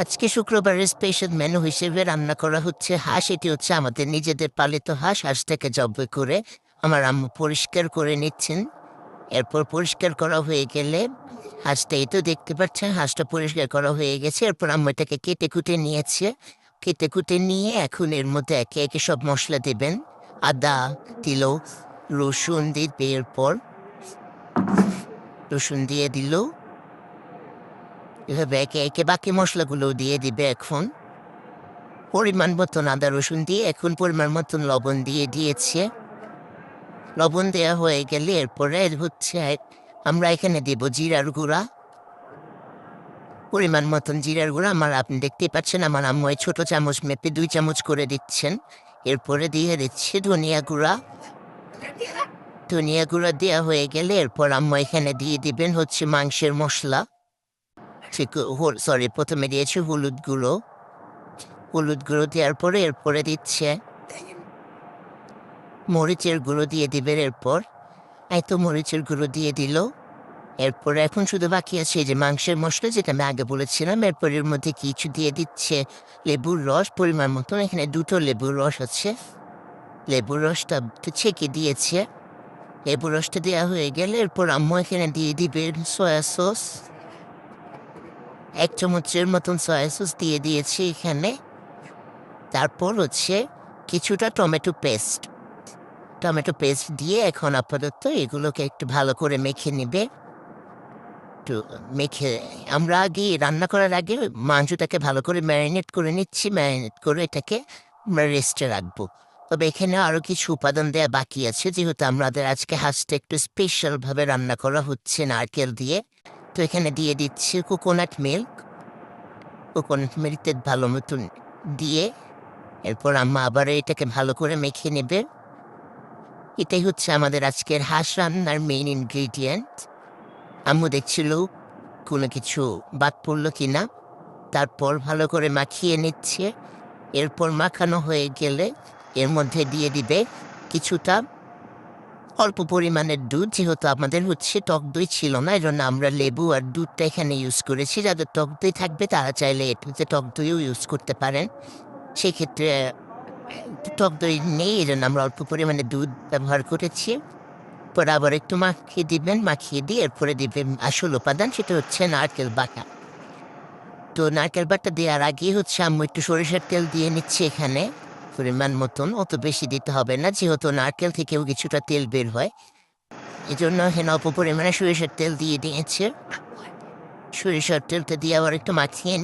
আজকে শুক্রবারের special menu হিসেবে রান্না করা হচ্ছে হাঁস। এটি হচ্ছে আমাদের নিজেদের পালিত হাঁস। হাঁসটাকে জব্দ করে আমার আম্মু পরিষ্কার করে নিচ্ছেন। এরপর পরিষ্কার করা হয়ে গেলে হাঁসটা এই তো দেখতে পাচ্ছেন, হাঁসটা পরিষ্কার করা হয়ে গেছে। এরপর আম্মু এটাকে কেটে কুটে নিয়েছে। কেটে কুটে নিয়ে এখন এর মধ্যে একে একে সব মশলা দেবেন। আদা, দিল, রসুন দিবে। এরপর রসুন দিয়ে দিল, এভাবে একে একে বাকি মশলাগুলো দিয়ে দিবে। এখন পরিমাণ মতন আদা রসুন দিয়ে এখন পরিমাণ মতন লবণ দিয়ে দিয়েছে। লবণ দেওয়া হয়ে গেলে এরপরে হচ্ছে আমরা এখানে দেব জিরার গুঁড়া। পরিমাণ মতন জিরার গুঁড়া আপনি দেখতেই পাচ্ছেন, আমার আম্মু এই ছোট চামচ মেপে 2 চামচ করে দিচ্ছেন। এরপরে দিয়ে দিচ্ছে ধনিয়া গুঁড়া। ধনিয়া গুঁড়া দেওয়া হয়ে গেলে এরপর আম্মু এখানে দিয়ে দিবেন হচ্ছে মাংসের মশলা। ঠিক, সরি, প্রথমে দিয়েছে হলুদ গুঁড়ো। হলুদ গুঁড়ো দেওয়ার পরে এরপরে দিচ্ছে মরিচের গুঁড়ো দিয়ে দিবেন। এরপর এই তো মরিচের গুঁড়ো দিয়ে দিল। এরপরে এখন শুধু বাকি আছে এই যে মাংসের মশলা, যেটা আমি আগে বলেছিলাম। এরপর এর মধ্যে কিছু দিয়ে দিচ্ছে লেবুর রস পরিমাণ মতন। এখানে 2টো লেবুর রস আছে। লেবুর রসটা তো ছেঁকে দিয়েছে। লেবুর রসটা দেওয়া হয়ে গেলে এরপর আম্মু এখানে দিয়ে দিবেন সয়া সস। 1 চামচের মতন সয়া সস দিয়ে দিয়েছি এখানে। তারপর হচ্ছে কিছুটা টমেটো পেস্ট। টমেটো পেস্ট দিয়ে এখন আপাতত এগুলোকে একটু ভালো করে মেখে নেবে। একটু মেখে আমরা আগে রান্না করার আগে মাংসটাকে ভালো করে ম্যারিনেট করে নিচ্ছি। ম্যারিনেট করে এটাকে আমরা রেস্টে রাখবো। তবে এখানে আরও কিছু উপাদান দেওয়া বাকি আছে, যেহেতু আমাদের আজকে হাঁসটা একটু স্পেশালভাবে রান্না করা হচ্ছে নারকেল দিয়ে। তো এখানে দিয়ে দিচ্ছি কোকোনাট মিল্ক। কোকোনাট মিল্কটা ভালো মতন দিয়ে এরপর আম্মা আবার এটাকে ভালো করে মেখে নেবে। এটাই হচ্ছে আমাদের আজকের হাঁস রান্নার মেইন ইনগ্রিডিয়েন্ট। আম্মু দেখছিল কোনো কিছু বাদ পড়লো কি না। তারপর ভালো করে মাখিয়ে নিচ্ছে। এরপর মাখানো হয়ে গেলে এর মধ্যে দিয়ে দিবে কিছুটা অল্প পরিমাণের দুধ। যেহেতু আমাদের হচ্ছে টক দই ছিল না, এই জন্য আমরা লেবু আর দুধটা এখানে ইউজ করেছি। যাদের টক দই থাকবে তারা চাইলে এটাতে টক দইও ইউজ করতে পারেন। সেক্ষেত্রে টক দই নেই, এই জন্য আমরা অল্প পরিমাণে দুধ ব্যবহার করেছি। পরে আবার একটু মাখিয়ে দিবেন। মাখিয়ে দিয়ে এরপরে দিবেন আসল উপাদান, সেটা হচ্ছে নারকেল বাটা। তো নারকেল বাটা দেওয়ার আগে হচ্ছে আম্মু একটু সরিষার তেল দিয়ে নিচ্ছে এখানে পরিমাণ মতন। অত বেশি দিতে হবে না, যেহেতু নারকেল থেকেও কিছুটা তেল বের হয়। এই জন্য এখানে অল্প পরিমাণে সরিষার তেল দিয়ে দিয়েছে। সরিষার তেলটা দিয়ে আবার একটু মাখিয়ে